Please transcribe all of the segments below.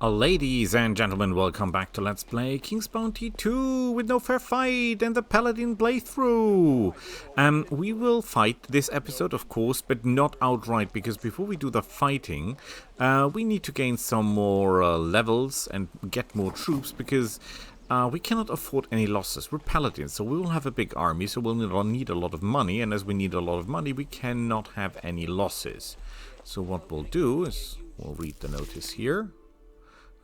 Ladies and gentlemen, welcome back to Let's Play King's Bounty 2 with no fair fight and the Paladin playthrough. We will fight this episode, of course, but not outright, because before we do the fighting, we need to gain some more levels and get more troops, because we cannot afford any losses. We're Paladins, so we will have a big army, so we'll need a lot of money, and as we need a lot of money, we cannot have any losses. So what we'll do is, we'll read the notice here.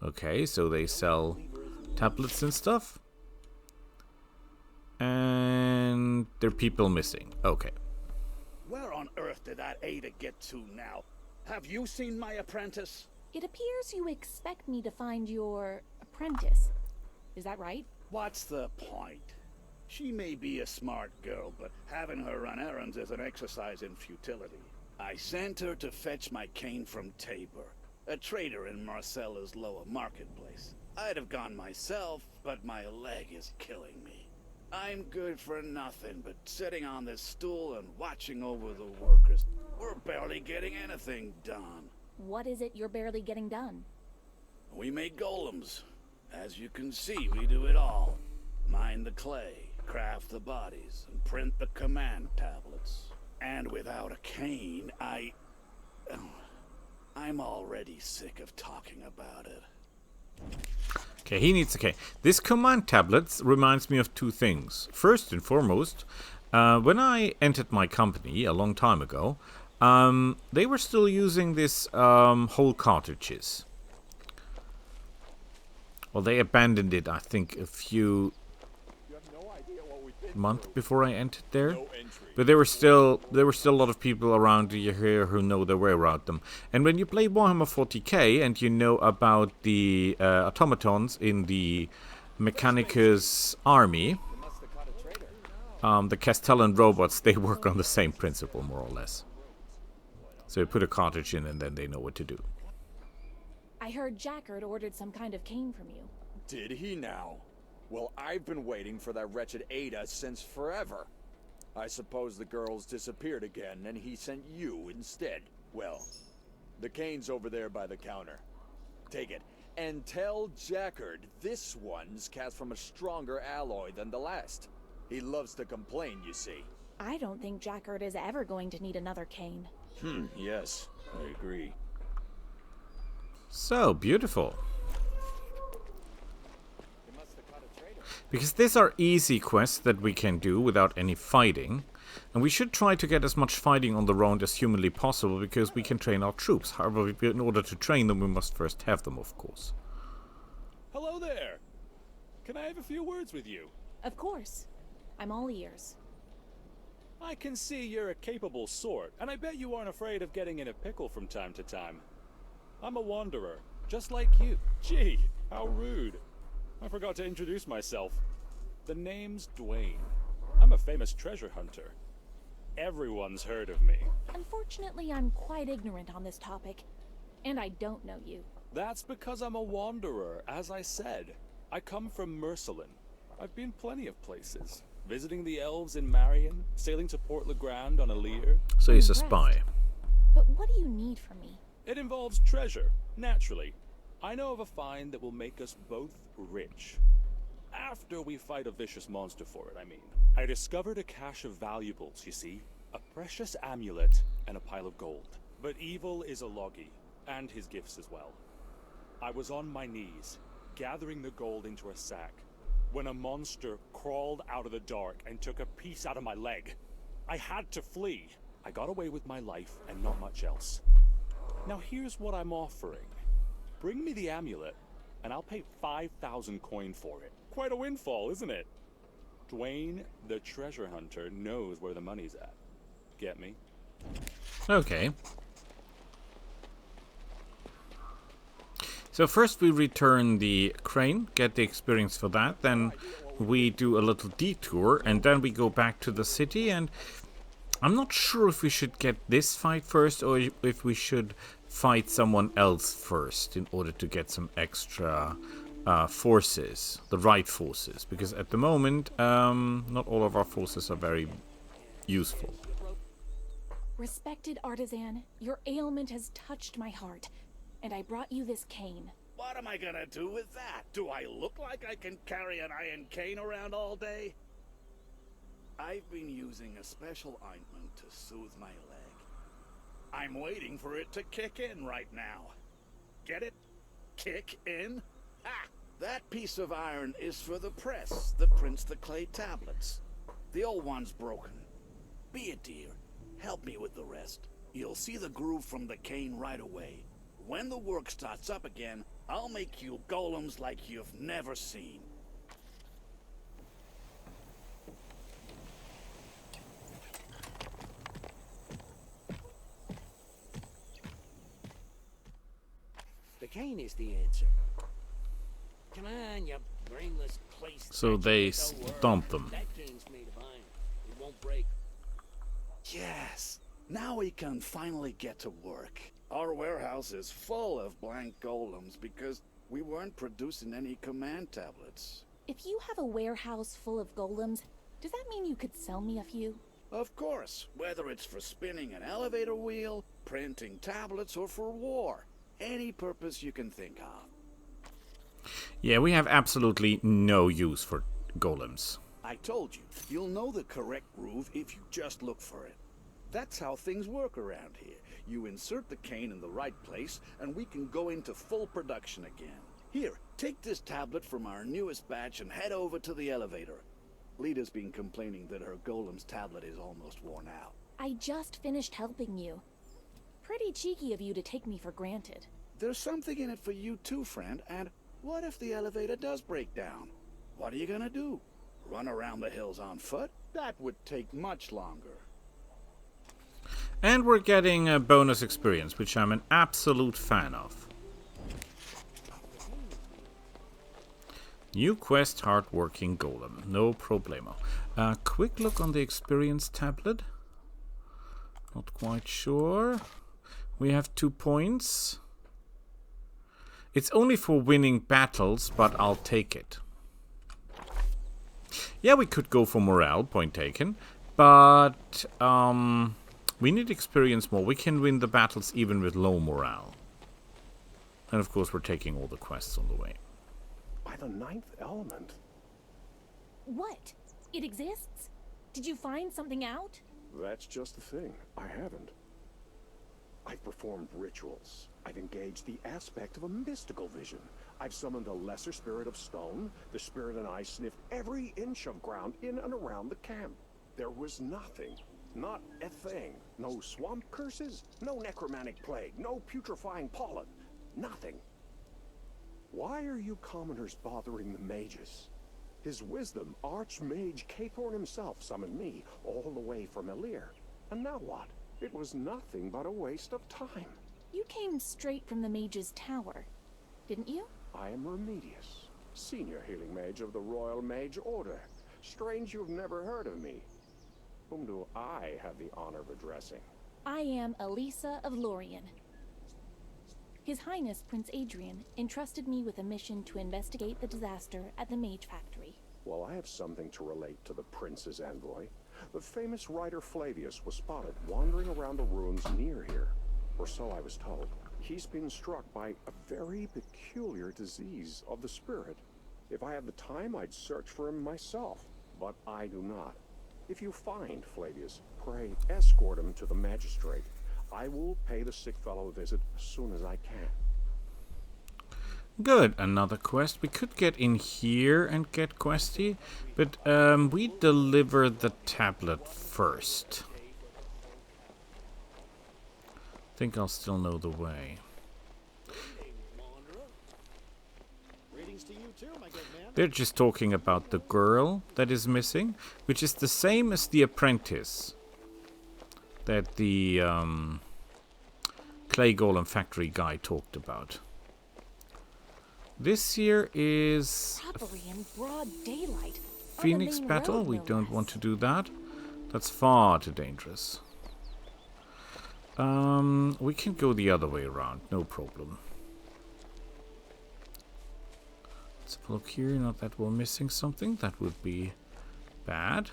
Okay, so they sell tablets and stuff. And there are people missing. Okay. Where on earth did that Ada get to now? Have you seen my apprentice? It appears you expect me to find your apprentice. Is that right? What's the point? She may be a smart girl, but having her run errands is an exercise in futility. I sent her to fetch my cane from Tabor, a trader in Marcella's lower marketplace. I'd have gone myself, but my leg is killing me. I'm good for nothing but sitting on this stool and watching over the workers. We're barely getting anything done. What is it you're barely getting done? We make golems. As you can see, we do it all. Mine the clay, craft the bodies, and print the command tablets. And without a cane, I'm already sick of talking about it. Okay, he needs a cane. This command tablets reminds me of two things. First and foremost, when I entered my company a long time ago, they were still using this whole cartridges. Well, they abandoned it, I think, a few months before I entered there. But there were still a lot of people around here who know their way around them. And when you play Warhammer 40k and you know about the automatons in the Mechanicus army, the Castellan robots, they work on the same principle, more or less. So you put a cartridge in and then they know what to do. I heard Jackard ordered some kind of cane from you. Did he now? Well, I've been waiting for that wretched Ada since forever. I suppose the girl's disappeared again, and he sent you instead. Well, the cane's over there by the counter. Take it, and tell Jackard this one's cast from a stronger alloy than the last. He loves to complain, you see. I don't think Jackard is ever going to need another cane. Yes, I agree. So, beautiful. Because these are easy quests that we can do without any fighting. And we should try to get as much fighting on the road as humanly possible, because we can train our troops. However, in order to train them, we must first have them, of course. Hello there! Can I have a few words with you? Of course. I'm all ears. I can see you're a capable sort, and I bet you aren't afraid of getting in a pickle from time to time. I'm a wanderer, just like you. Gee, how rude. I forgot to introduce myself. The name's Dwayne. I'm a famous treasure hunter. Everyone's heard of me. Unfortunately, I'm quite ignorant on this topic, and I don't know you. That's because I'm a wanderer, as I said. I come from Mercelin. I've been plenty of places. Visiting the elves in Marion, sailing to Port Le Grand on a leer. So he's a Impressed. spy. But what do you need from me? It involves treasure, naturally. I know of a find that will make us both rich. After we fight a vicious monster for it, I mean. I discovered a cache of valuables, you see. A precious amulet and a pile of gold. But evil is a Logi, and his gifts as well. I was on my knees, gathering the gold into a sack, when a monster crawled out of the dark and took a piece out of my leg. I had to flee. I got away with my life and not much else. Now here's what I'm offering. Bring me the amulet, and I'll pay 5,000 coin for it. Quite a windfall, isn't it? Dwayne, the treasure hunter, knows where the money's at. Get me? Okay. So first we return the crane, get the experience for that, then we do a little detour, and then we go back to the city, and I'm not sure if we should get this fight first, or if we should fight someone else first in order to get some extra forces, the right forces, because at the moment not all of our forces are very useful. Respected artisan, your ailment has touched my heart, and I brought you this cane. What What am I gonna do with that? Do I look like I can carry an iron cane around all day? I've been using a special ointment to soothe my leg. I'm waiting for it to kick in right now. Get it? Kick in? Ha! That piece of iron is for the press that prints the clay tablets. The old one's broken. Be a dear. Help me with the rest. You'll see the groove from the cane right away. When the work starts up again, I'll make you golems like you've never seen. The cane is the answer. Come on, you brainless clay So they statue with a stomp word. them. That cane's made of iron. It won't break. Yes! Now we can finally get to work. Our warehouse is full of blank golems because we weren't producing any command tablets. If you have a warehouse full of golems, does that mean you could sell me a few? Of course, whether it's for spinning an elevator wheel, printing tablets, or for war. Any purpose you can think of. Yeah, we have absolutely no use for golems. I told you, you'll know the correct groove if you just look for it. That's how things work around here. You insert the cane in the right place, and we can go into full production again. Here, take this tablet from our newest batch and head over to the elevator. Lita's been complaining that her golem's tablet is almost worn out. I just finished helping you. Pretty cheeky of you to take me for granted. There's something in it for you too, friend, and what if the elevator does break down? What are you gonna do? Run around the hills on foot? That would take much longer. And we're getting a bonus experience, which I'm an absolute fan of. New quest, hardworking golem. No problemo. Quick look on the experience tablet. Not quite sure. We have 2 points. It's only for winning battles, but I'll take it. Yeah, we could go for morale, point taken. But, we need experience more. We can win the battles even with low morale. And of course, we're taking all the quests on the way. By the ninth element. What? It exists? Did you find something out? That's just the thing. I haven't. I've performed rituals. I've engaged the aspect of a mystical vision. I've summoned a lesser spirit of stone. The spirit and I sniffed every inch of ground in and around the camp. There was nothing. Not a thing. No swamp curses, no necromantic plague, no putrefying pollen. Nothing. Why are you commoners bothering the mages? His wisdom, Archmage Cathorn himself summoned me all the way from Elir. And now what? It was nothing but a waste of time. You came straight from the mage's tower, didn't you? I am Remedius, senior healing mage of the Royal Mage Order. Strange you've never heard of me. Whom do I have the honor of addressing? I am Elisa of Lorien. His Highness Prince Adrian entrusted me with a mission to investigate the disaster at the Mage Factory. Well, I have something to relate to the Prince's envoy. The famous writer Flavius was spotted wandering around the ruins near here. Or so I was told. He's been struck by a very peculiar disease of the spirit. If I had the time, I'd search for him myself. But I do not. If you find Flavius, pray escort him to the magistrate. I will pay the sick fellow a visit as soon as I can. Good, another quest. We could get in here and get questy, but we deliver the tablet first. I think I'll still know the way. They're just talking about the girl that is missing, which is the same as the apprentice that the clay golem factory guy talked about. This here is Robbery in broad daylight. on the Phoenix main battle. road, We no don't less. want to do that. That's far too dangerous. We can go the other way around, no problem. Let's have a look here, not that we're missing something. That would be bad.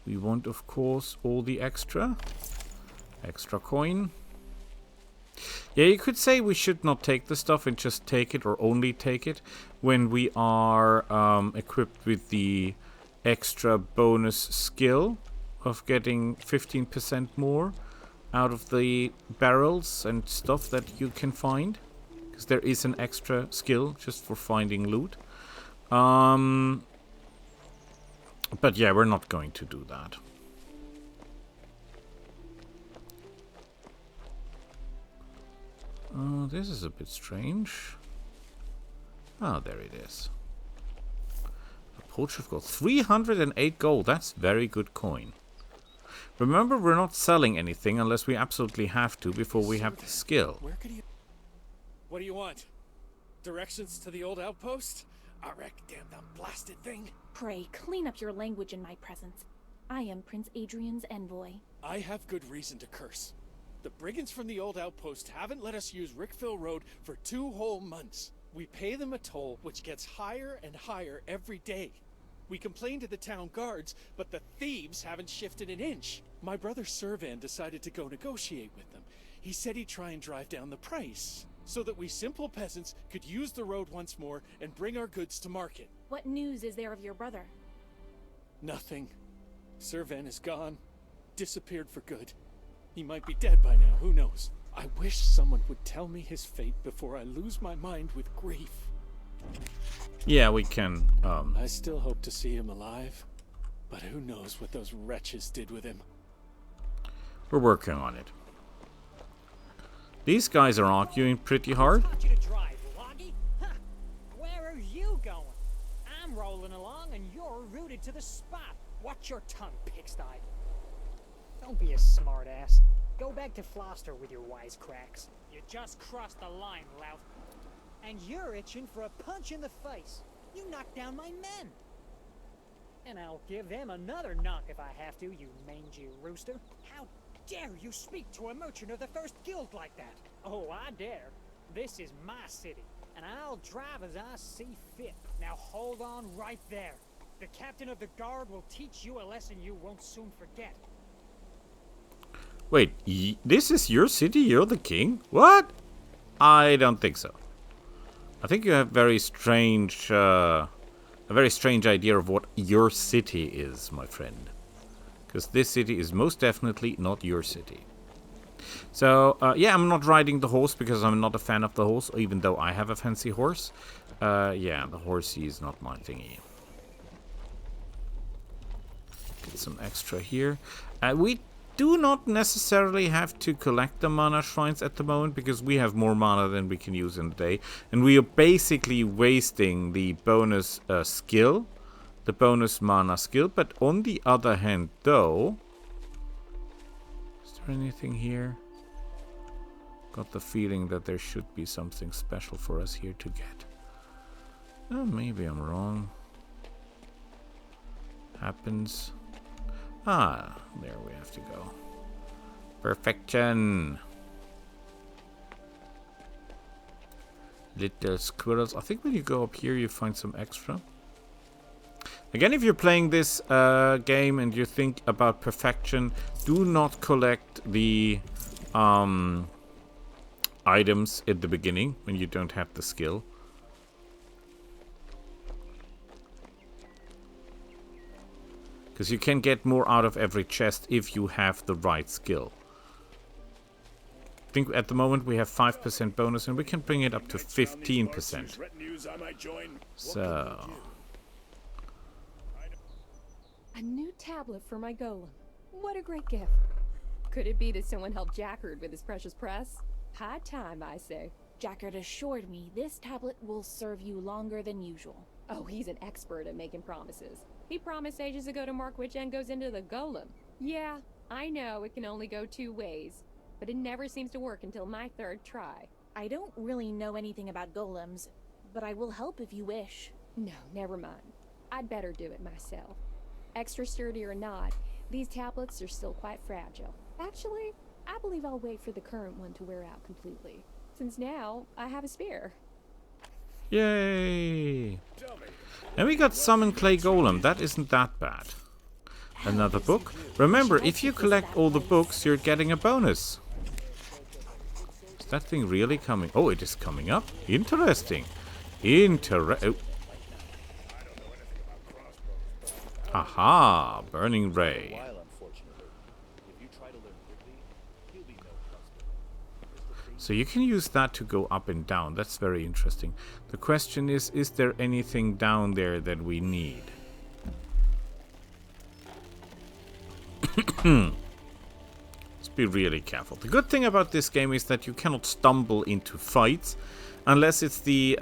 We want, of course, all the extra coin. Yeah, you could say we should not take the stuff and just take it, or only take it, when we are equipped with the extra bonus skill of getting 15% more out of the barrels and stuff that you can find. Because there is an extra skill just for finding loot. But yeah, we're not going to do that. This is a bit strange. Ah, there it is. A pouch of gold. 308 gold. That's very good coin. Remember, we're not selling anything unless we absolutely have to before we have the skill. Where could he... What do you want? Directions to the old outpost? Arek, damn the blasted thing. Pray, clean up your language in my presence. I am Prince Adrian's envoy. I have good reason to curse. The brigands from the old outpost haven't let us use Rickville Road for 2 whole months. We pay them a toll which gets higher and higher every day. We complain to the town guards, but the thieves haven't shifted an inch. My brother Servan decided to go negotiate with them. He said he'd try and drive down the price, so that we simple peasants could use the road once more and bring our goods to market. What news is there of your brother? Nothing. Servan is gone. Disappeared for good. He might be dead by now, who knows? I wish someone would tell me his fate before I lose my mind with grief. Yeah, we can. I still hope to see him alive, but who knows what those wretches did with him. We're working on it. These guys are arguing pretty hard. I taught you to drive, Loggy. Huh. Where are you going? I'm rolling along and you're rooted to the spot. Watch your tongue, pigsty. Don't be a smartass. Go back to Floster with your wisecracks. You just crossed the line, lout. And you're itching for a punch in the face. You knocked down my men. And I'll give them another knock if I have to, you mangy rooster. How dare you speak to a merchant of the First Guild like that? Oh, I dare. This is my city, and I'll drive as I see fit. Now hold on right there. The captain of the guard will teach you a lesson you won't soon forget. Wait, this is your city? You're the king? What? I don't think so. I think you have a very strange idea of what your city is, my friend. Because this city is most definitely not your city. So, yeah, I'm not riding the horse because I'm not a fan of the horse, even though I have a fancy horse. Yeah, the horsey is not my thingy. Get some extra here. We do not necessarily have to collect the mana shrines at the moment because we have more mana than we can use in the day. And we are basically wasting the bonus skill, the bonus mana skill. But on the other hand, though, is there anything here? Got the feeling that there should be something special for us here to get. Oh, maybe I'm wrong. Happens. Ah, there we have to go. Perfection. Little squirrels. I think when you go up here, you find some extra. Again, if you're playing this game and you think about perfection, do not collect the items at the beginning when you don't have the skill. Because you can get more out of every chest if you have the right skill. I think at the moment we have 5% bonus and we can bring it up to 15%. So... A new tablet for my golem. What a great gift. Could it be that someone helped Jackard with his precious press? High time, I say. Jackard assured me this tablet will serve you longer than usual. Oh, he's an expert at making promises. He promised ages ago to mark which end goes into the golem. Yeah, I know it can only go 2 ways, but it never seems to work until my 3rd try. I don't really know anything about golems, but I will help if you wish. No, never mind. I'd better do it myself. Extra sturdy or not, these tablets are still quite fragile. Actually, I believe I'll wait for the current one to wear out completely, since now I have a spare. Yay! And we got Summon Clay Golem. That isn't that bad. Another book. Remember, if you collect all the books, you're getting a bonus. that thing really coming? Oh, it is coming up. Interesting. Aha, burning ray. So you can use that to go up and down. That's very interesting. The question is there anything down there that we need? Let's be really careful. The good thing about this game is that you cannot stumble into fights unless it's the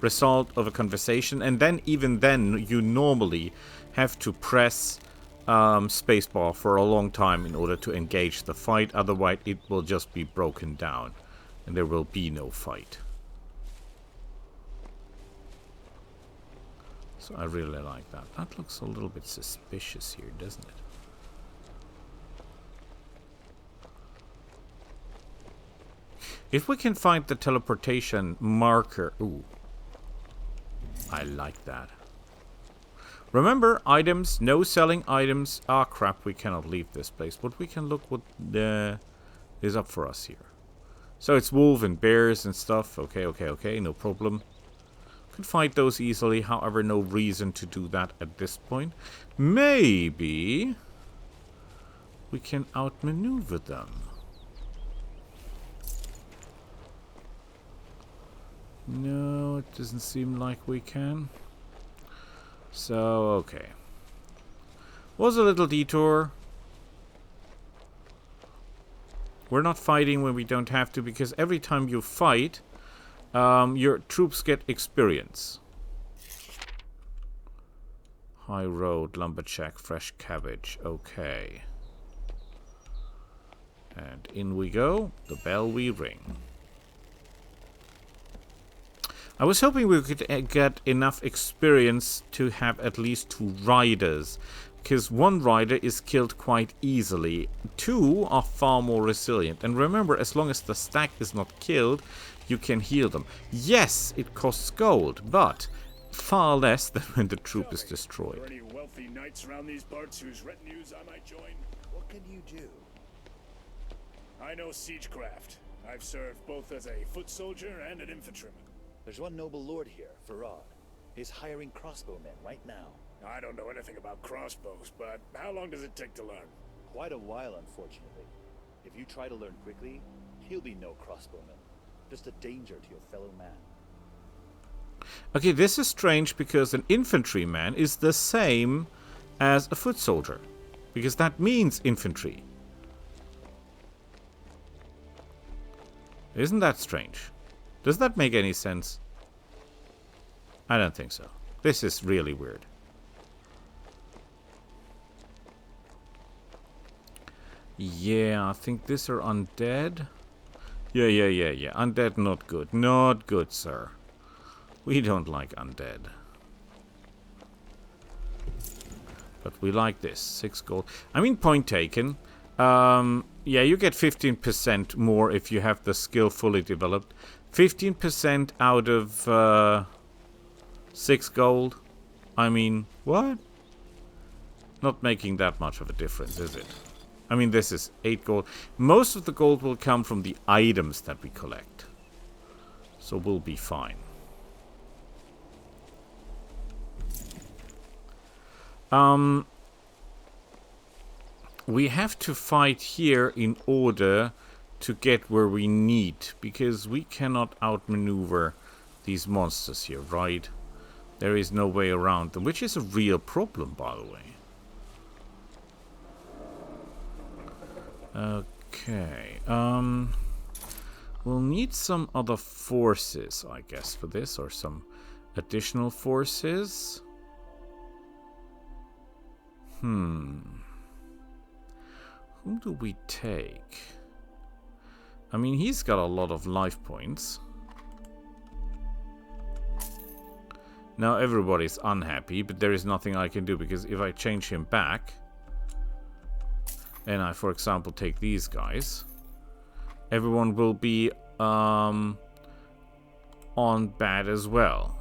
result of a conversation, and then even then you normally have to press spacebar for a long time in order to engage the fight. Otherwise it will just be broken down and there will be no fight. So I really like that. That looks a little bit suspicious here, doesn't it? If we can find the teleportation marker... Ooh. I like that. Remember, items, no selling items. Ah, crap, we cannot leave this place. But we can look what is up for us here. So it's wolf and bears and stuff. Okay, no problem. Can fight those easily, however, no reason to do that at this point. Maybe we can outmaneuver them. No, it doesn't seem like we can. So, okay. Was a little detour. We're not fighting when we don't have to, because every time you fight, your troops get experience. High road, lumberjack, fresh cabbage. Okay. And in we go. The bell we ring. I was hoping we could get enough experience to have at least 2 riders, because 1 rider is killed quite easily. 2 are far more resilient. And remember, as long as the stack is not killed, you can heal them. Yes, it costs gold, but far less than when the troop is destroyed. Are there any wealthy knights around these parts whose retinues I might join? What can you do? I know siegecraft. I've served both as a foot soldier and an infantryman. There's one noble lord here, Farad. He's hiring crossbowmen right now. I don't know anything about crossbows, but how long does it take to learn? Quite a while, unfortunately. If you try to learn quickly, he'll be no crossbowman. Just a danger to your fellow man. Okay, this is strange because an infantryman is the same as a foot soldier. Because that means infantry. Isn't that strange? Does that make any sense? I don't think so. This is really weird. Yeah, I think these are undead. Yeah. Undead, not good. Not good, sir. We don't like undead. But we like this. 6 gold. I mean, point taken. Yeah, you get 15% more if you have the skill fully developed. 15% out of 6 gold. I mean, what? Not making that much of a difference, is it? I mean, this is 8 gold. Most of the gold will come from the items that we collect. So we'll be fine. We have to fight here in order to get where we need, because we cannot outmaneuver these monsters here, right? There is no way around them, which is a real problem, by the way. Okay, we'll need some other forces, I guess, for this, or some additional forces. Whom do we take? I mean, he's got a lot of life points. Now everybody's unhappy, but there is nothing I can do, because if I change him back, and I, for example, take these guys, everyone will be on bad as well.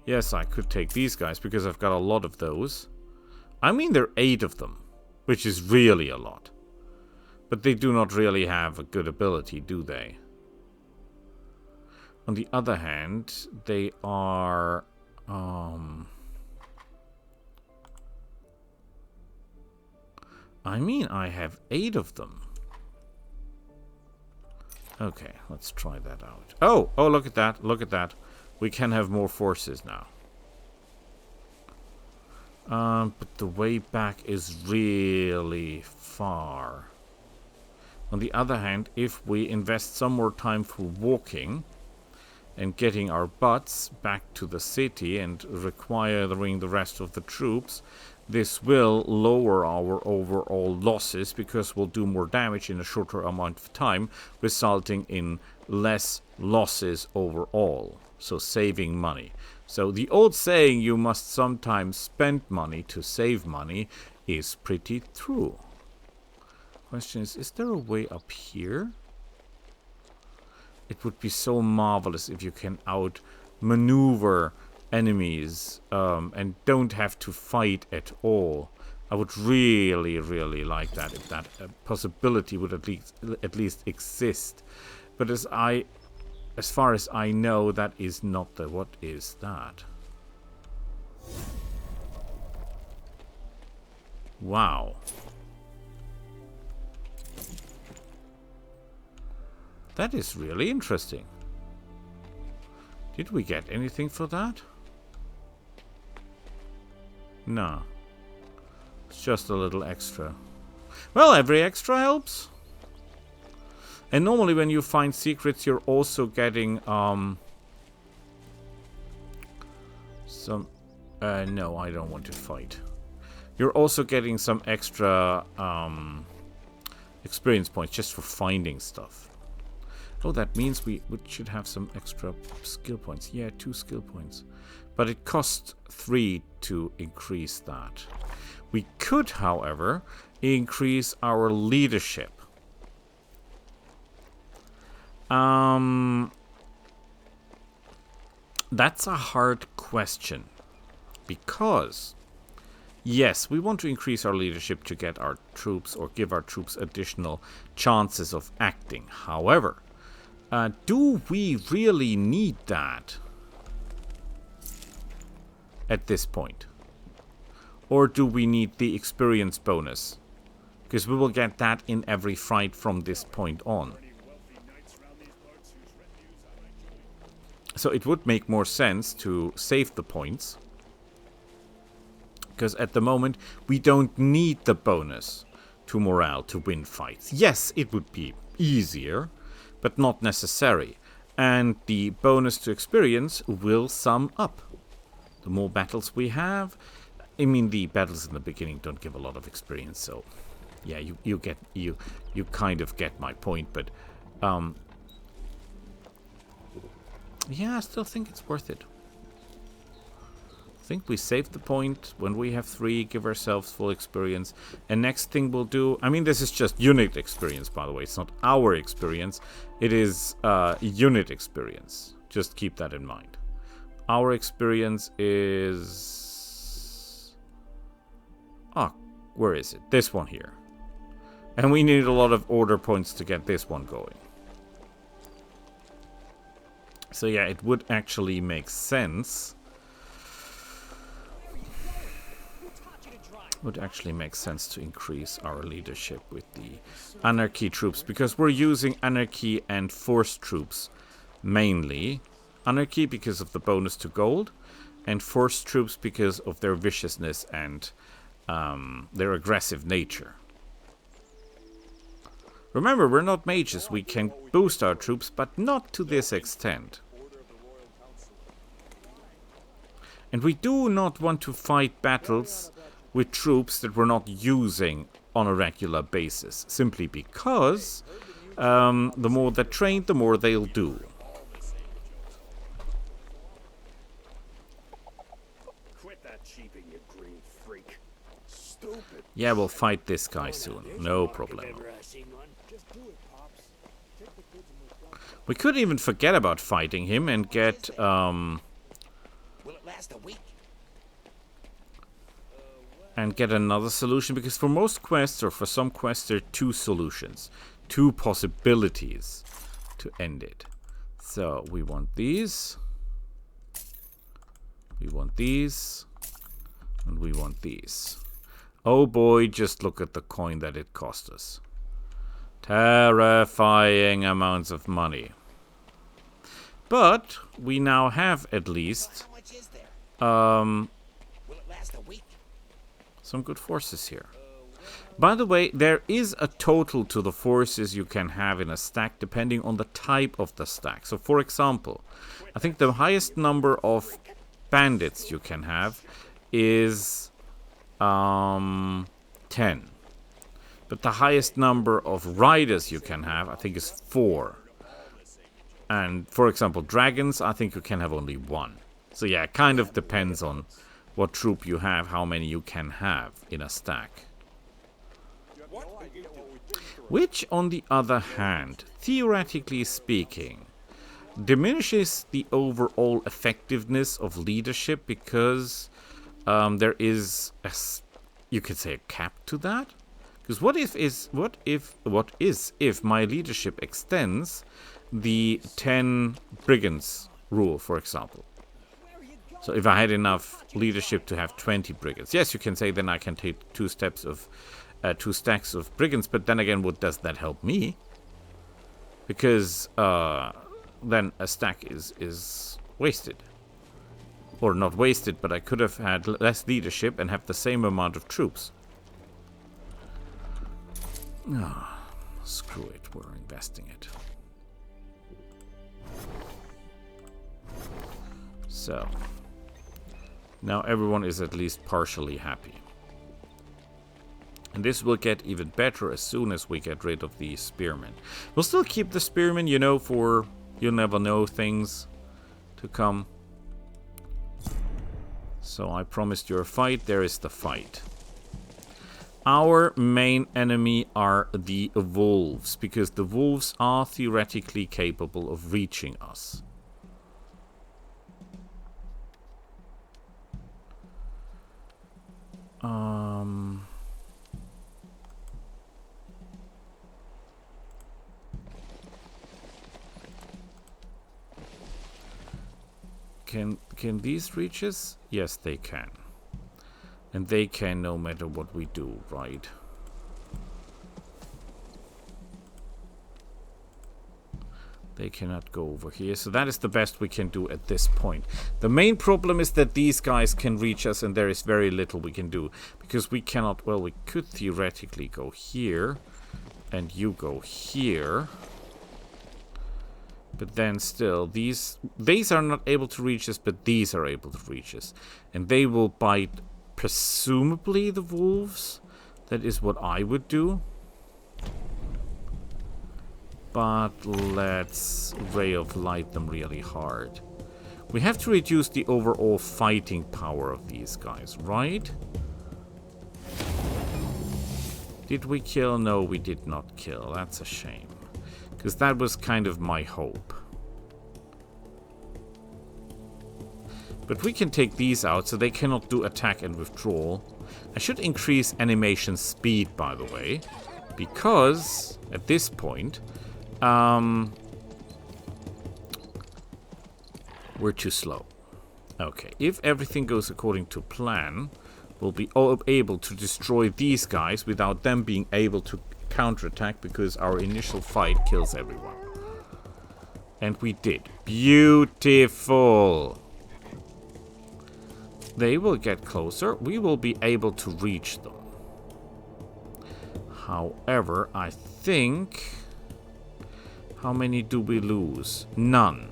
Yes, I could take these guys, because I've got a lot of those. I mean, there are 8 of them, which is really a lot. But they do not really have a good ability, do they? On the other hand, they are... I mean, I have 8 of them. Okay, let's try that out. Oh, look at that, look at that. We can have more forces now. But the way back is really far. On the other hand, if we invest some more time for walking and getting our butts back to the city and requiring the rest of the troops, this will lower our overall losses because we'll do more damage in a shorter amount of time, resulting in less losses overall. So saving money. So the old saying, you must sometimes spend money to save money, is pretty true. Question is there a way up here? It would be so marvelous if you can outmaneuver enemies and don't have to fight at all. I would really, really like that if that possibility would at least exist. But as far as I know, that is not the... What is that? Wow. That is really interesting. Did we get anything for that? No. It's just a little extra. Well, every extra helps. And normally when you find secrets, you're also getting some... no, I don't want to fight. You're also getting some extra experience points just for finding stuff. Oh, that means we should have some extra skill points. Yeah, 2 skill points. But it costs 3 to increase that. We could, however, increase our leadership. That's a hard question. Because, yes, we want to increase our leadership to get our troops or give our troops additional chances of acting. However, do we really need that at this point? Or do we need the experience bonus? Because we will get that in every fight from this point on. So it would make more sense to save the points. Because at the moment, we don't need the bonus to morale to win fights. Yes, it would be easier, but not necessary. And the bonus to experience will sum up. The more battles we have... I mean, the battles in the beginning don't give a lot of experience, so... Yeah, you kind of get my point, but... yeah, I still think it's worth it. I think we save the point. When we have 3, give ourselves full experience. And next thing we'll do... I mean, this is just unit experience, by the way. It's not our experience. It is unit experience. Just keep that in mind. Our experience is... Ah, where is it? This one here. And we need a lot of order points to get this one going. So yeah, it would actually make sense. Would actually make sense to increase our leadership with the anarchy troops, because we're using anarchy and force troops mainly. Anarchy because of the bonus to gold, and force troops because of their viciousness and their aggressive nature. Remember, we're not mages. We can boost our troops, but not to this extent. And we do not want to fight battles with troops that we're not using on a regular basis. Simply because the more they're trained, the more they'll do. Quit that cheaping, you green freak. Stupid. Yeah, we'll fight this guy soon. No problem. We could even forget about fighting him and get, Will it last a week? and get another solution, because for most quests, or for some quests, there are two solutions, two possibilities to end it. So we want these, we want these, and we want these. Oh boy, just look at the coin that it cost us. Terrifying amounts of money. But we now have at least some good forces here. By the way, there is a total to the forces you can have in a stack depending on the type of the stack. So for example, I think the highest number of bandits you can have is 10. But the highest number of riders you can have, I think, is 4. And for example, dragons, I think you can have only 1. So yeah, it kind of depends on what troop you have, how many you can have in a stack. Which, on the other hand, theoretically speaking, diminishes the overall effectiveness of leadership, because there is, you could say, a cap to that. Because what if my leadership extends the 10 brigands rule, for example? So if I had enough leadership to have 20 brigands, yes, you can say then I can take 2 stacks of brigands, but then again, what does that help me? Because then a stack is wasted. Or not wasted, but I could have had less leadership and have the same amount of troops. Ah, screw it, we're investing it. So, now everyone is at least partially happy. And this will get even better as soon as we get rid of the spearmen. We'll still keep the spearmen, you know, for you'll never know things to come. So I promised you a fight. There is the fight. Our main enemy are the wolves, because the wolves are theoretically capable of reaching us. Can these reach us? Yes, they can. And they can no matter what we do, right? They cannot go over here, so that is the best we can do at this point. The main problem is that these guys can reach us and there is very little we can do. Because we cannot, well, we could theoretically go here. And you go here. But then still, these are not able to reach us, but these are able to reach us. And they will bite, presumably, the wolves. That is what I would do. But let's Ray of Light them really hard. We have to reduce the overall fighting power of these guys, right? Did we kill? No, we did not kill. That's a shame. Because that was kind of my hope. But we can take these out so they cannot do attack and withdrawal. I should increase animation speed, by the way. Because, at this point, we're too slow. Okay, if everything goes according to plan, we'll be able to destroy these guys without them being able to counterattack, because our initial fight kills everyone. And we did. Beautiful! They will get closer. We will be able to reach them. However, I think... How many do we lose? None.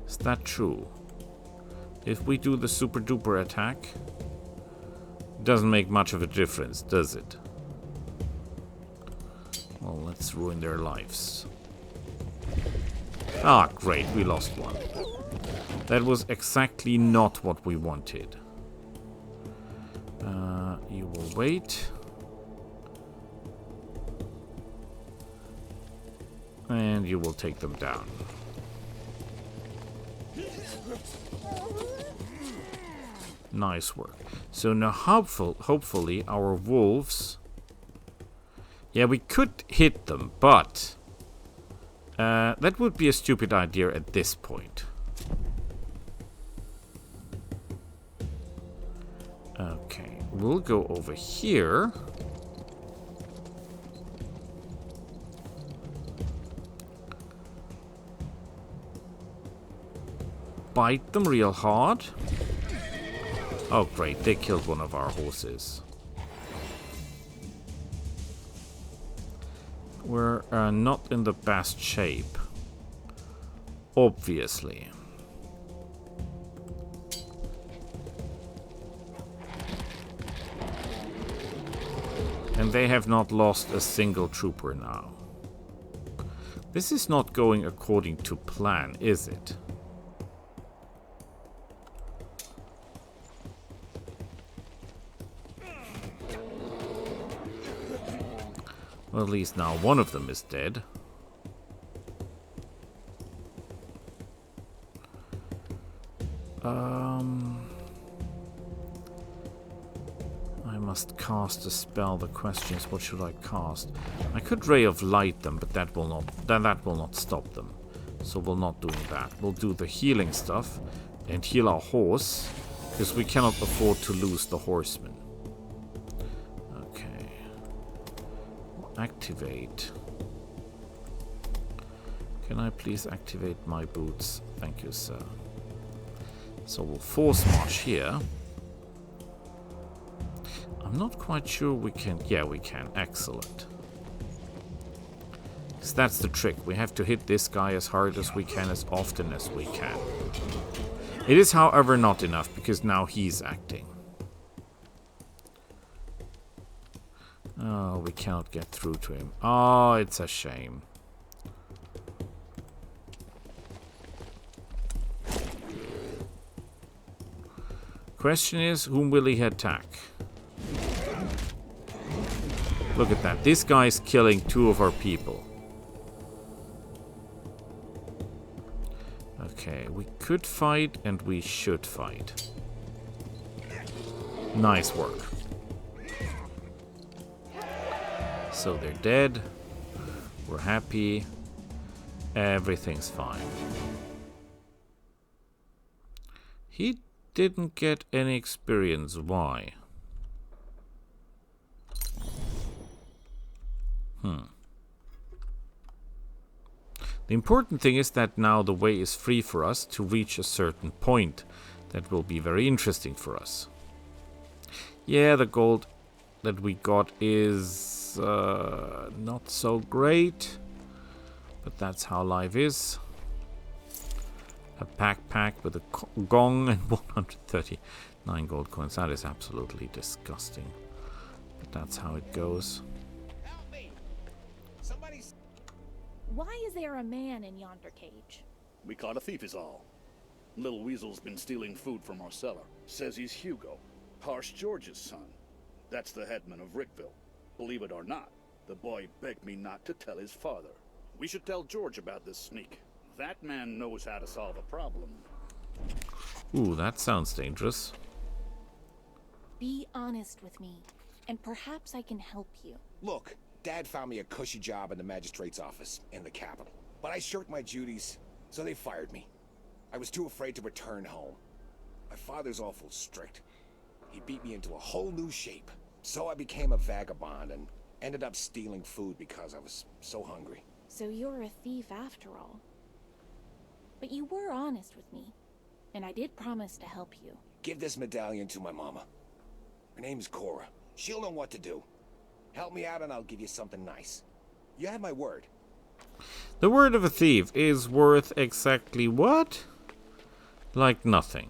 Is that true? If we do the super duper attack, doesn't make much of a difference, does it? Well, let's ruin their lives. Ah, great, we lost one. That was exactly not what we wanted. You will wait. And you will take them down. Nice work. So now hopefully our wolves... Yeah, we could hit them, but... that would be a stupid idea at this point. Okay, we'll go over here. Bite them real hard. Oh great, they killed one of our horses. We're not in the best shape. Obviously. And they have not lost a single trooper now. This is not going according to plan, is it? Well, at least now one of them is dead. I must cast a spell. The question is, what should I cast? I could Ray of Light them, but that will not stop them. So we'll not do that. We'll do the healing stuff and heal our horse, because we cannot afford to lose the horseman. Okay. Activate. Can I please activate my boots? Thank you, sir. So we'll force march here. I'm not quite sure we can... Yeah, we can. Excellent. Because that's the trick. We have to hit this guy as hard as we can, as often as we can. It is, however, not enough, because now he's acting. Oh, we cannot get through to him. Oh, it's a shame. Question is, whom will he attack? Look at that. This guy's killing 2 of our people. Okay, we could fight and we should fight. Nice work. So they're dead. We're happy. Everything's fine. He didn't get any experience. Why? The important thing is that now the way is free for us to reach a certain point that will be very interesting for us. Yeah, the gold that we got is not so great, but that's how life is. A backpack with a gong and 139 gold coins. That is absolutely disgusting. But that's how it goes. Why is there a man in yonder cage? We caught a thief is all. Little Weasel's been stealing food from our cellar. Says he's Hugo, Harsh George's son. That's the headman of Rickville. Believe it or not, the boy begged me not to tell his father. We should tell George about this sneak. That man knows how to solve a problem. Ooh, that sounds dangerous. Be honest with me, and perhaps I can help you. Look, Dad found me a cushy job in the magistrate's office in the capital. But I shirked my duties, so they fired me. I was too afraid to return home. My father's awful strict. He beat me into a whole new shape. So I became a vagabond and ended up stealing food because I was so hungry. So you're a thief after all. But you were honest with me, and I did promise to help you. Give this medallion to my mama. Her name's Cora. She'll know what to do. Help me out and I'll give you something nice. You have my word. The word of a thief is worth exactly what? Like nothing.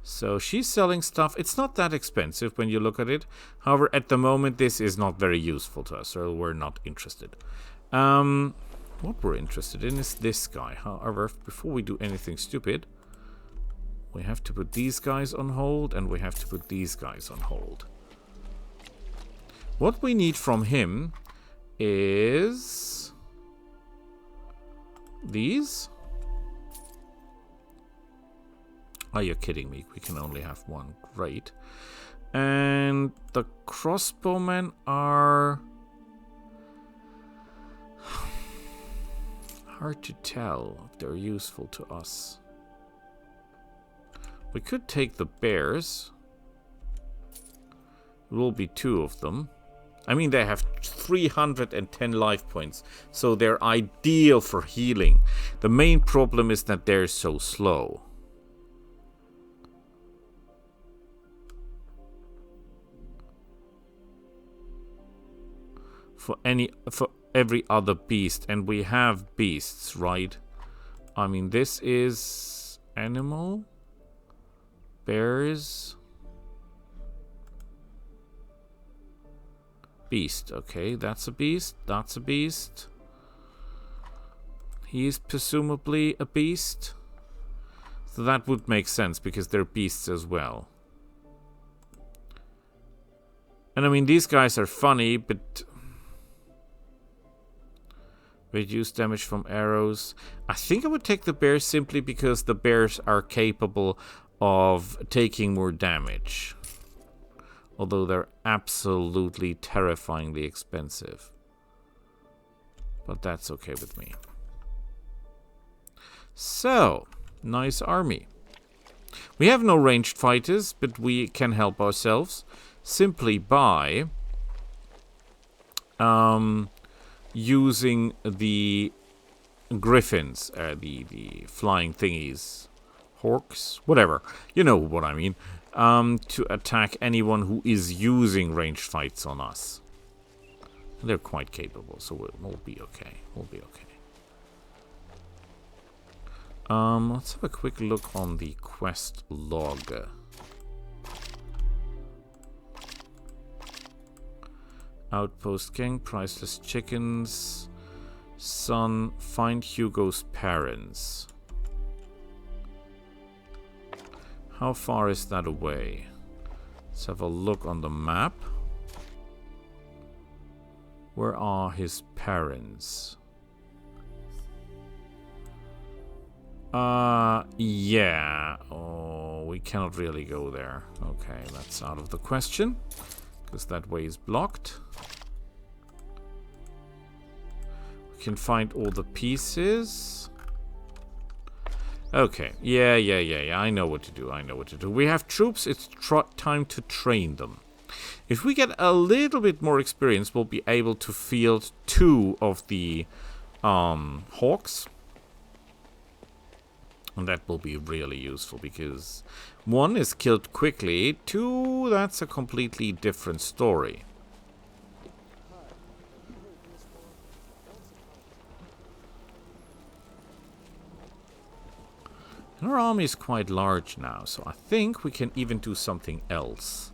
So she's selling stuff. It's not that expensive when you look at it. However, at the moment this is not very useful to us, so we're not interested. What we're interested in is this guy. However, before we do anything stupid, we have to put these guys on hold and we have to put these guys on hold. What we need from him is these. Oh, you're kidding me. We can only have one. Great. And the crossbowmen are... hard to tell if they're useful to us. We could take the bears. There will be 2 of them. I mean, they have 310 life points, so they're ideal for healing. The main problem is that they're so slow. For every other beast, and we have beasts, right? I mean, this is animal, bears, beast. Okay, that's a beast. That's a beast. He's presumably a beast, so that would make sense because they're beasts as well. And I mean, these guys are funny, but reduce damage from arrows. I think I would take the bears simply because the bears are capable of taking more damage. Although they're absolutely terrifyingly expensive. But that's okay with me. So, nice army. We have no ranged fighters, but we can help ourselves simply by using the griffins, the flying thingies, hawks, whatever. You know what I mean. To attack anyone who is using ranged fights on us. They're quite capable, so we'll be okay. We'll be okay. Let's have a quick look on the quest log. Outpost gang, priceless chickens. Son, find Hugo's parents. How far is that away? Let's have a look on the map. Where are his parents? Yeah. Oh, we cannot really go there. Okay, that's out of the question. Because that way is blocked. We can find all the pieces. Okay, yeah. I know what to do. We have troops, it's time to train them. If we get a little bit more experience, we'll be able to field 2 of the hawks. And that will be really useful, because 1 is killed quickly, 2, that's a completely different story. And our army is quite large now, so I think we can even do something else.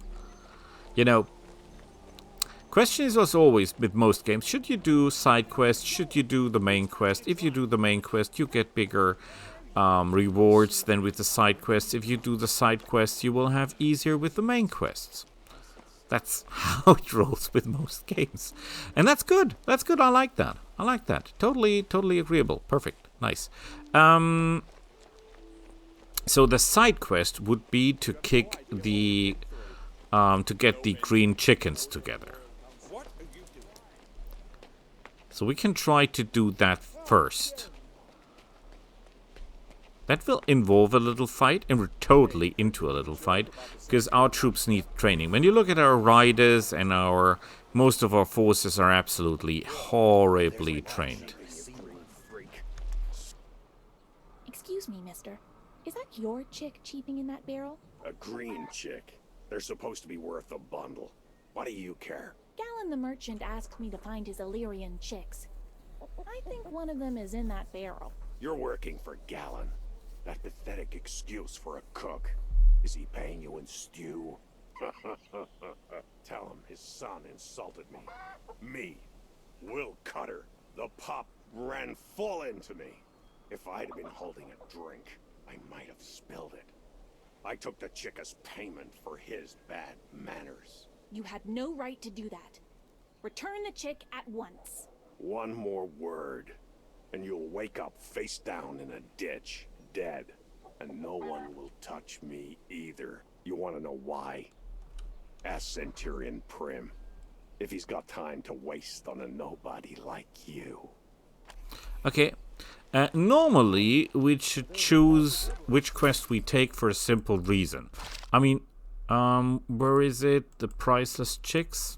You know, question is as always with most games, should you do side quests, should you do the main quest? If you do the main quest, you get bigger rewards than with the side quests. If you do the side quests, you will have easier with the main quests. That's how it rolls with most games. And that's good. That's good. I like that. Totally agreeable. Perfect. Nice. So the side quest would be to kick the to get the green chickens together. So we can try to do that first. That will involve a little fight, and we're totally into a little fight, because our troops need training. When you look at our riders and most of our forces are absolutely horribly trained. Excuse me, mister. Is that your chick cheeping in that barrel? A green chick. They're supposed to be worth a bundle. Why do you care? Gallon the merchant asked me to find his Illyrian chicks. I think one of them is in that barrel. You're working for Gallon. That pathetic excuse for a cook. Is he paying you in stew? Tell him his son insulted me. Me, Will Cutter. The pup ran full into me. If I'd been holding a drink, I might have spilled it. I took the chick as payment for his bad manners. You had no right to do that. Return the chick at once. One more word, and you'll wake up face down in a ditch, dead. And no one will touch me either. You want to know why? Ask Centurion Prim. If he's got time to waste on a nobody like you. Okay. Normally, we should choose which quest we take for a simple reason. I mean, where is it? The Priceless Chicks?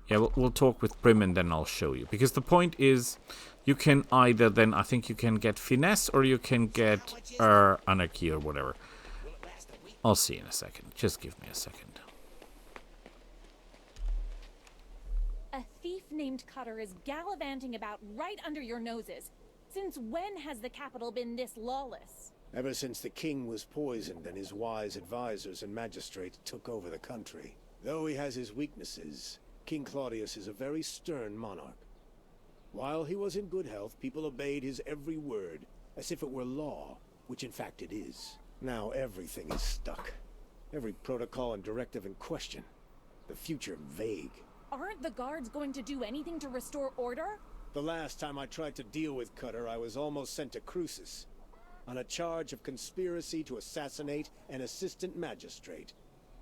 Yeah, we'll talk with Prim and then I'll show you. Because the point is, you can either then, I think you can get Finesse or you can get Anarchy or whatever. I'll see in a second. Just give me a second. A thief named Cutter is gallivanting about right under your noses. Since when has the capital been this lawless? Ever since the king was poisoned and his wise advisors and magistrates took over the country. Though he has his weaknesses, King Claudius is a very stern monarch. While he was in good health, people obeyed his every word, as if it were law, which in fact it is. Now everything is stuck. Every protocol and directive in question. The future vague. Aren't the guards going to do anything to restore order? The last time I tried to deal with Cutter, I was almost sent to Crucis, on a charge of conspiracy to assassinate an assistant magistrate.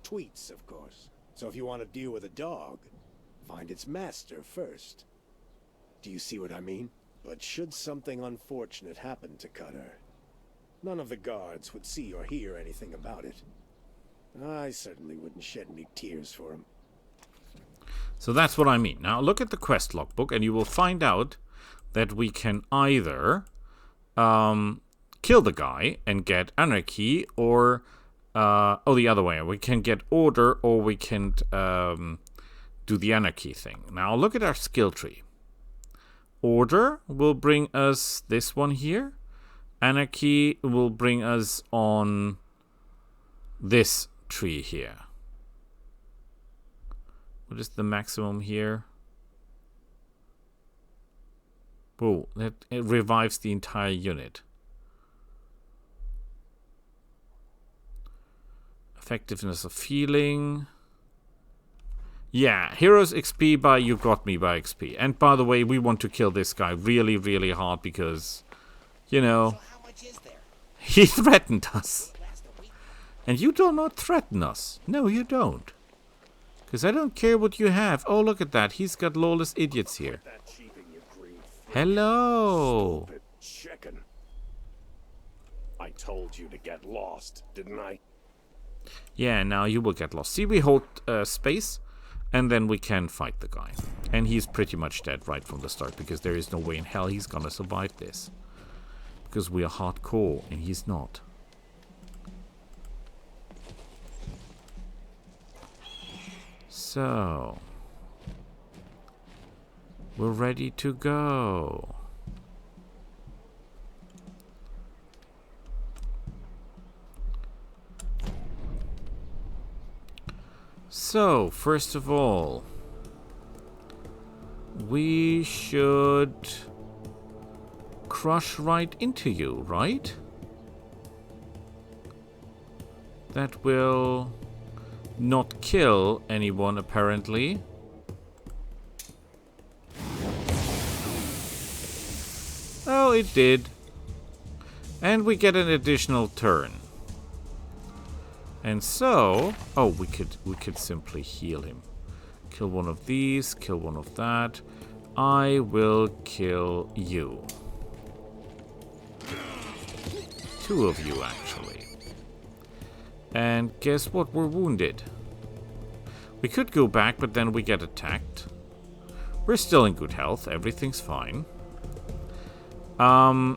Tweets, of course. So if you want to deal with a dog, find its master first. Do you see what I mean? But should something unfortunate happen to Cutter, none of the guards would see or hear anything about it. I certainly wouldn't shed any tears for him. So that's what I mean. Now look at the quest logbook and you will find out that we can either kill the guy and get Anarchy or the other way. We can get Order or we can do the Anarchy thing. Now look at our skill tree. Order will bring us this one here. Anarchy will bring us on this tree here. What is the maximum here? Oh, it revives the entire unit. Effectiveness of healing. Yeah, Heroes XP by You Got Me by XP. And by the way, we want to kill this guy really, really hard because, you know, he threatened us. And you do not threaten us. No, you don't. Because I don't care what you have. Oh, look at that. He's got lawless idiots here. Hello. Chicken. I told you to get lost, didn't I? Yeah, now you will get lost. See, we hold space, and then we can fight the guy. And he's pretty much dead right from the start, because there is no way in hell he's gonna survive this. Because we are hardcore, and he's not. So, we're ready to go. So, first of all, we should crush right into you, right? That will not kill anyone, apparently. Oh, it did. And we get an additional turn. And so, oh, we could simply heal him. Kill one of these, kill one of that. I will kill you. Two of you, actually. And guess what? We're wounded. We could go back, but then we get attacked. We're still in good health. Everything's fine. Fun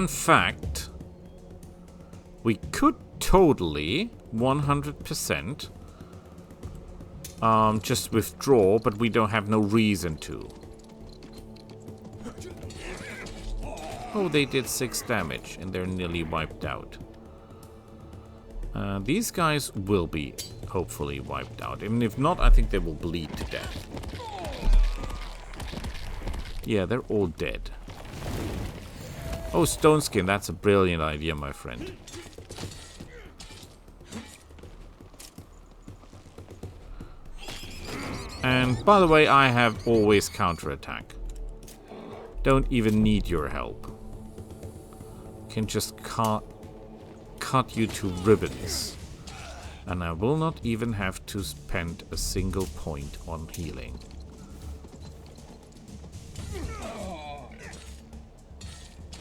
fact. We could totally 100% just withdraw, but we don't have no reason to. Oh, they did 6 damage and they're nearly wiped out. These guys will be hopefully wiped out. Even if not, I think they will bleed to death. Yeah, they're all dead. Oh, Stone Skin, that's a brilliant idea, my friend. And by the way, I have always counterattack. Don't even need your help. can just cut you to ribbons. And I will not even have to spend a single point on healing.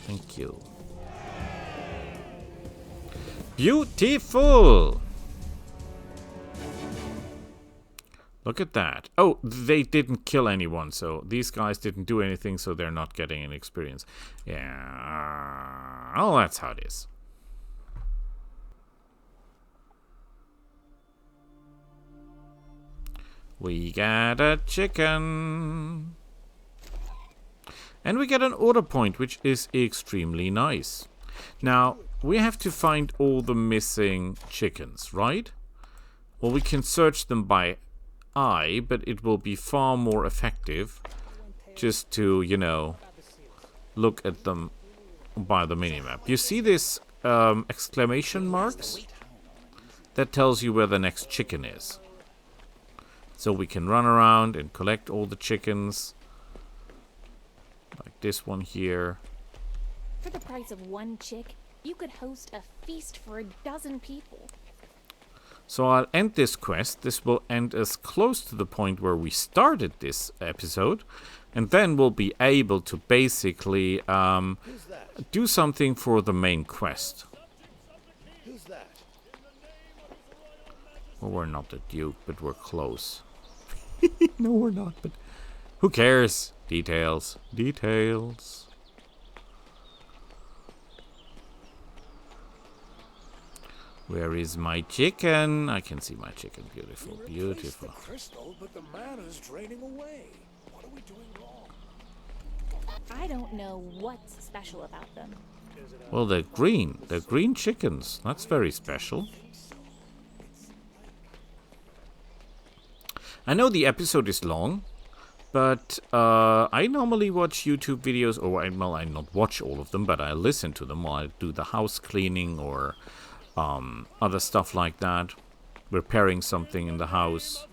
Thank you. Beautiful! Look at that. Oh, they didn't kill anyone, so these guys didn't do anything, so they're not getting any experience. Yeah. Oh, that's how it is. We got a chicken. And we get an order point, which is extremely nice. Now, we have to find all the missing chickens, right? Well, we can search them by eye, but it will be far more effective just to, you know, look at them by the minimap. You see this exclamation marks? That tells you where the next chicken is. So we can run around and collect all the chickens. Like this one here. For the price of one chick, you could host a feast for 12 people. So I'll end this quest. This will end us close to the point where we started this episode. And then we'll be able to basically do something for the main quest. Who's that? Well, we're not the Duke, but we're close. No, we're not, but who cares? Details. Details. Where is my chicken? I can see my chicken. Beautiful, beautiful. The crystal, but the mana's draining away. What are we doing wrong? I don't know what's special about them. Well, they're green. They're green chickens. That's very special. I know the episode is long, but I normally watch YouTube videos, or well, I not watch all of them, but I listen to them while I do the house cleaning or other stuff like that, repairing something in the house.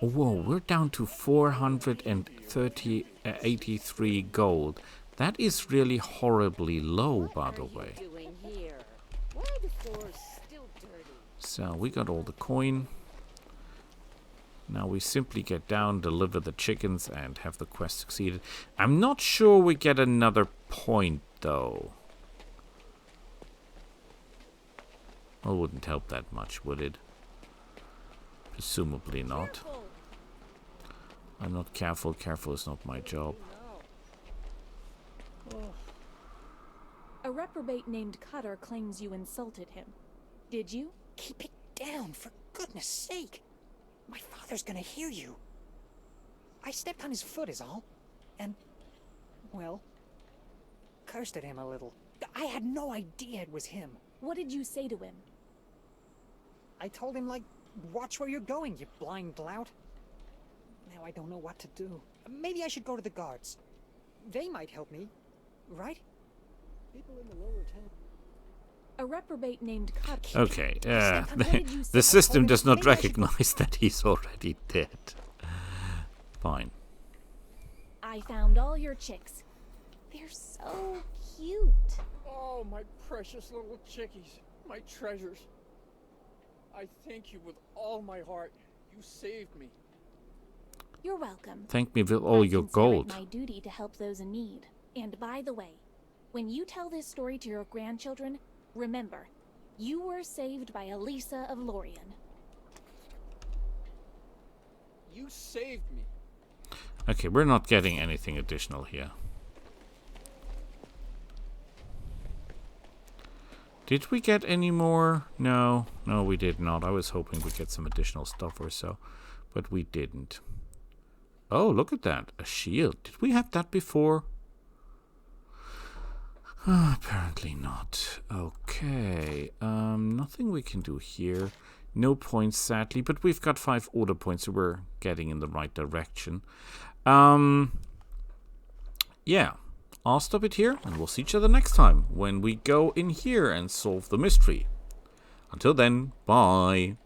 Oh, whoa, we're down to 483 gold. That is really horribly low, by the way. So we got all the coin. Now we simply get down, deliver the chickens, and have the quest succeeded. I'm not sure we get another point, though. Well, wouldn't help that much, would it? Presumably not. I'm not careful. Careful is not my job. A reprobate named Cutter claims you insulted him. Did you? Keep it down, for goodness sake. My father's gonna hear you. I stepped on his foot is all. And, well, cursed at him a little. I had no idea it was him. What did you say to him? I told him, like, watch where you're going, you blind lout. Now I don't know what to do. Maybe I should go to the guards. They might help me, right? People in the lower town. A reprobate named Cutter. Okay, the system does not recognize that he's already dead. Fine. I found all your chicks. They're so cute. Oh, my precious little chickies, my treasures. I thank you with all my heart. You saved me. You're welcome. Thank me with all your gold. It's my duty to help those in need. And by the way, when you tell this story to your grandchildren, remember, you were saved by Elisa of Lorien. You saved me. Okay, we're not getting anything additional here. Did we get any more? No, we did not. I was hoping we'd get some additional stuff or so, but we didn't. Oh, look at that. A shield. Did we have that before? Apparently not. Okay. Nothing we can do here. No points, sadly, but we've got 5 order points, so we're getting in the right direction. Yeah. I'll stop it here, and we'll see each other next time when we go in here and solve the mystery. Until then, bye.